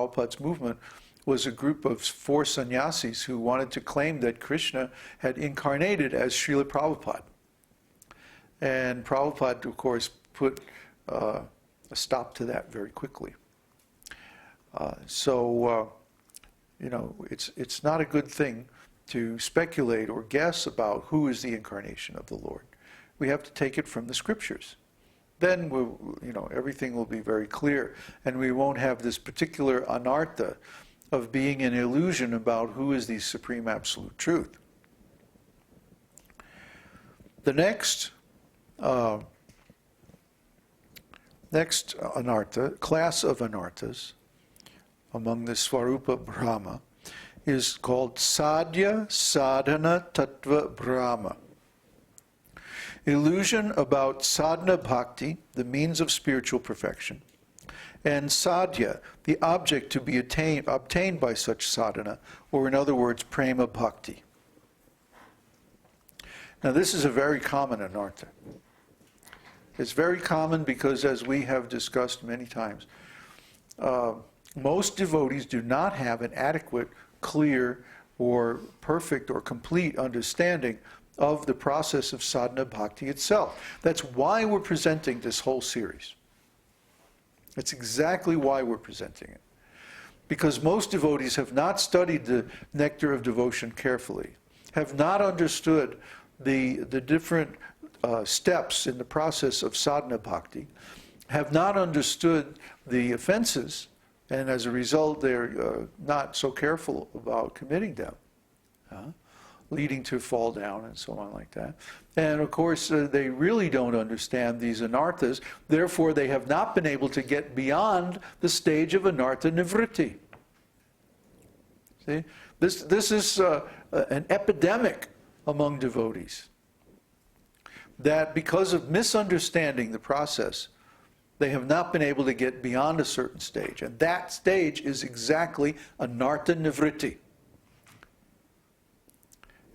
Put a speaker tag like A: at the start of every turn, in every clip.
A: Prabhupada's movement was a group of 4 sannyasis who wanted to claim that Krishna had incarnated as Srila Prabhupada. And Prabhupada, of course, put a stop to that very quickly. It's not a good thing to speculate or guess about who is the incarnation of the Lord. We have to take it from the scriptures. Then everything will be very clear, and we won't have this particular anartha of being an illusion about who is the supreme absolute truth. The next anartha, class of anarthas among the Svarupa Brahma, is called Sadhya Sadhana Tattva Brahma. Illusion about sadhana bhakti, the means of spiritual perfection, and sadhya, the object to be obtained by such sadhana, or in other words, prema bhakti. Now this is a very common anartha. It's very common because, as we have discussed many times, most devotees do not have an adequate, clear, or perfect or complete understanding of the process of sadhana bhakti itself. That's why we're presenting this whole series. That's exactly why we're presenting it. Because most devotees have not studied the nectar of devotion carefully, have not understood the different steps in the process of sadhana bhakti, have not understood the offenses, and as a result they're not so careful about committing them, leading to fall down and so on like that. And of course they really don't understand these anarthas, therefore they have not been able to get beyond the stage of anartha nivritti. See? This is an epidemic among devotees, that because of misunderstanding the process, they have not been able to get beyond a certain stage. And that stage is exactly anartha nivritti.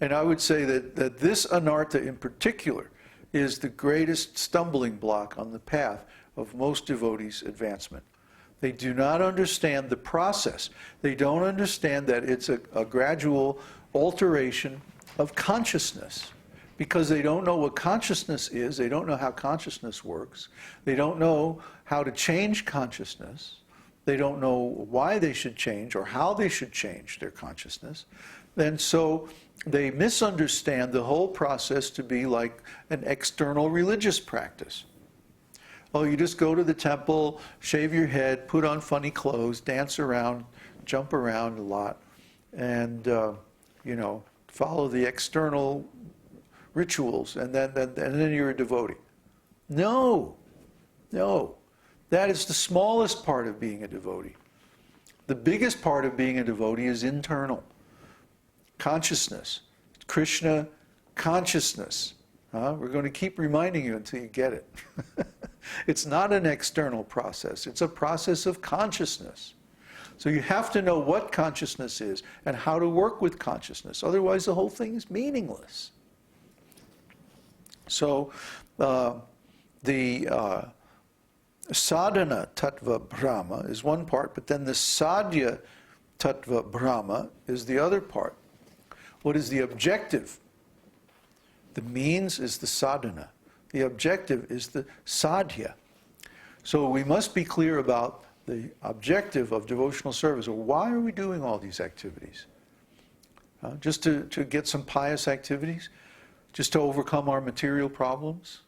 A: And I would say that this anartha in particular is the greatest stumbling block on the path of most devotees' advancement. They do not understand the process. They don't understand that it's a gradual alteration of consciousness. Because they don't know what consciousness is, they don't know how consciousness works, they don't know how to change consciousness, they don't know why they should change or how they should change their consciousness. And so they misunderstand the whole process to be like an external religious practice. Oh, you just go to the temple, shave your head, put on funny clothes, dance around, jump around a lot, and follow the external rituals, and then you're a devotee. No. That is the smallest part of being a devotee. The biggest part of being a devotee is internal. Consciousness. Krishna consciousness. We're going to keep reminding you until you get it. It's not an external process. It's a process of consciousness. So you have to know what consciousness is and how to work with consciousness. Otherwise the whole thing is meaningless. So the sadhana tattva brahma is one part, but then the sadhya tattva brahma is the other part. What is the objective? The means is the sadhana. The objective is the sadhya. So we must be clear about the objective of devotional service. Or why are we doing all these activities? Just to get some pious activities? Just to overcome our material problems?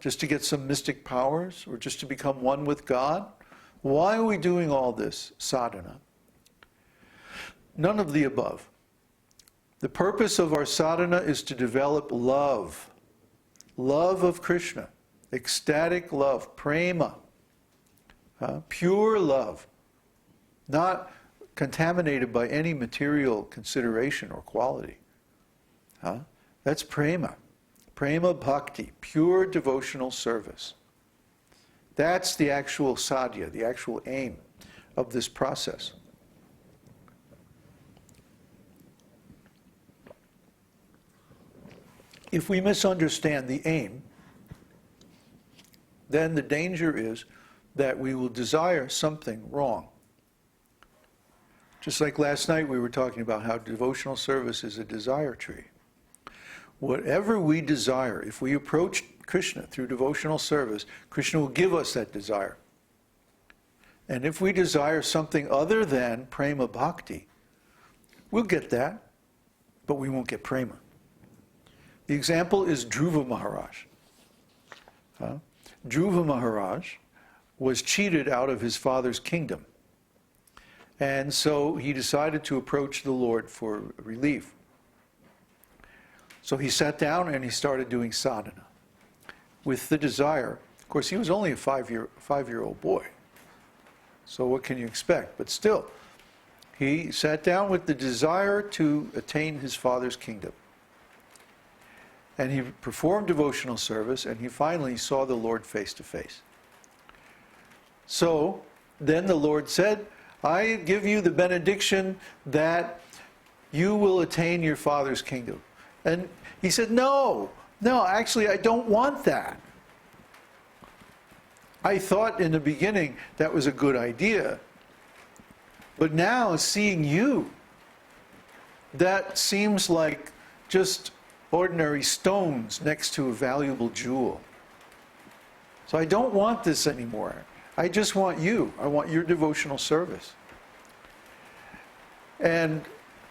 A: Just to get some mystic powers? Or just to become one with God? Why are we doing all this sadhana? None of the above. The purpose of our sadhana is to develop love. Love of Krishna. Ecstatic love. Prema. Pure love. Not contaminated by any material consideration or quality. That's prema. Prema bhakti. Pure devotional service. That's the actual sadhya, the actual aim of this process. If we misunderstand the aim, then the danger is that we will desire something wrong. Just like last night we were talking about how devotional service is a desire tree. Whatever we desire, if we approach Krishna through devotional service, Krishna will give us that desire. And if we desire something other than prema bhakti, we'll get that, but we won't get prema. The example is Dhruva Maharaj. Dhruva Maharaj was cheated out of his father's kingdom. And so he decided to approach the Lord for relief. So he sat down and he started doing sadhana with the desire. Of course, he was only a five-year-old boy. So what can you expect? But still, he sat down with the desire to attain his father's kingdom. And he performed devotional service, and he finally saw the Lord face to face. So then the Lord said, I give you the benediction that you will attain your father's kingdom. And he said, no, actually I don't want that. I thought in the beginning that was a good idea. But now seeing you, that seems like just ordinary stones next to a valuable jewel. So I don't want this anymore. I just want you. I want your devotional service. And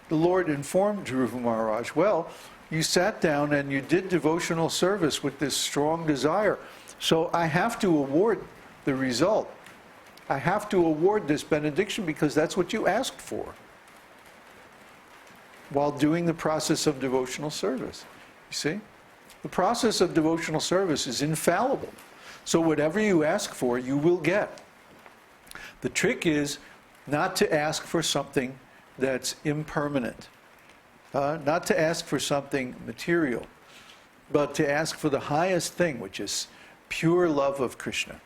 A: the Lord informed Dhruva Maharaj, well, you sat down and you did devotional service with this strong desire. So I have to award the result. I have to award this benediction because that's what you asked for while doing the process of devotional service. You see? The process of devotional service is infallible. So whatever you ask for, you will get. The trick is not to ask for something that's impermanent. Not to ask for something material, but to ask for the highest thing, which is pure love of Krishna,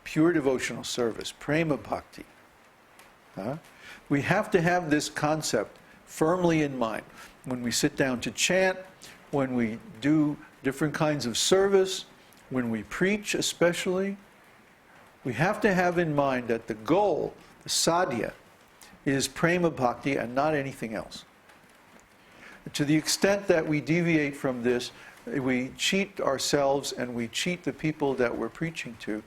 A: pure devotional service, prema bhakti. We have to have this concept firmly in mind. When we sit down to chant, when we do different kinds of service, when we preach especially, we have to have in mind that the goal, the sadhya, is prema bhakti and not anything else. To the extent that we deviate from this, we cheat ourselves and we cheat the people that we're preaching to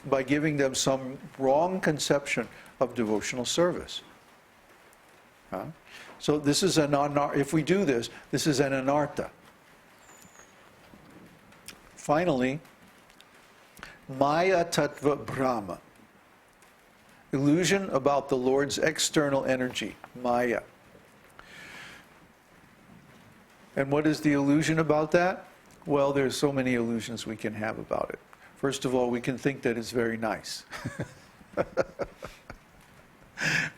A: by giving them some wrong conception of devotional service. So this is if we do this, this is an anartha. Finally, Maya Tattva Brahma. Illusion about the Lord's external energy, Maya. And what is the illusion about that? Well, there's so many illusions we can have about it. First of all, we can think that it's very nice.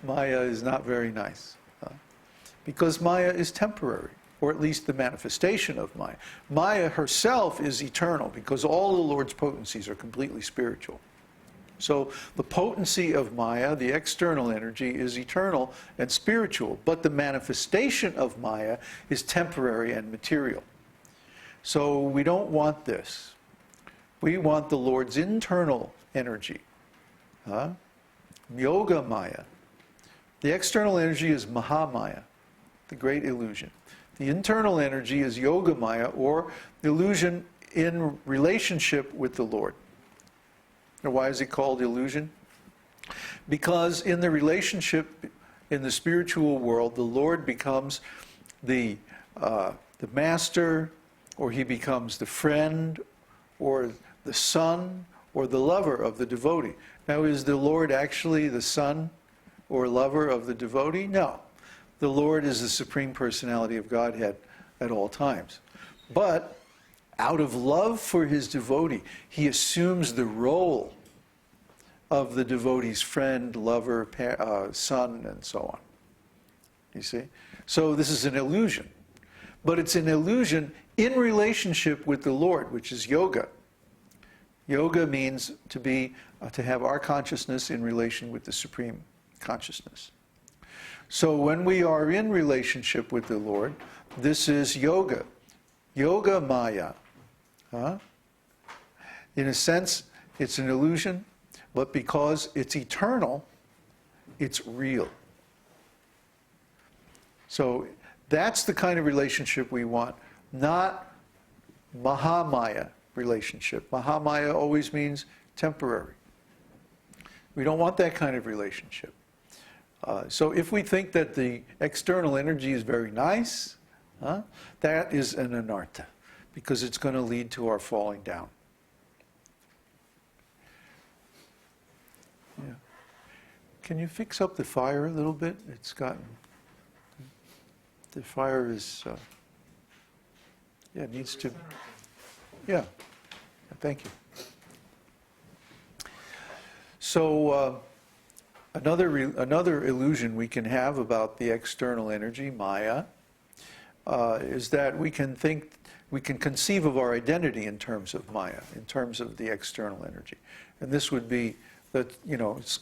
A: Maya is not very nice. Because Maya is temporary, or at least the manifestation of Maya. Maya herself is eternal, because all the Lord's potencies are completely spiritual. So the potency of Maya, the external energy, is eternal and spiritual, but the manifestation of Maya is temporary and material. So we don't want this. We want the Lord's internal energy. Yoga Maya. The external energy is Mahamaya, the great illusion. The internal energy is Yoga Maya, or illusion in relationship with the Lord. Now, why is it called illusion? Because in the relationship in the spiritual world, the Lord becomes the master, or he becomes the friend, or the son, or the lover of the devotee. Now, is the Lord actually the son or lover of the devotee? No. The Lord is the Supreme Personality of Godhead at all times. But out of love for his devotee, he assumes the role of the devotee's friend, lover, son, and so on. You see? So this is an illusion. But it's an illusion in relationship with the Lord, which is yoga. Yoga means to have our consciousness in relation with the Supreme Consciousness. So when we are in relationship with the Lord, this is yoga. Yoga Maya. In a sense, it's an illusion, but because it's eternal, it's real. So that's the kind of relationship we want, not Mahamaya relationship. Mahamaya always means temporary. We don't want that kind of relationship. So if we think that the external energy is very nice, that is an anartha, because it's going to lead to our falling down. Yeah. Can you fix up the fire a little bit? It's gotten... The fire is... yeah, it needs to... Yeah. Thank you. So another illusion we can have about the external energy, Maya, is that we can conceive of our identity in terms of Maya, in terms of the external energy. And this would be that, it's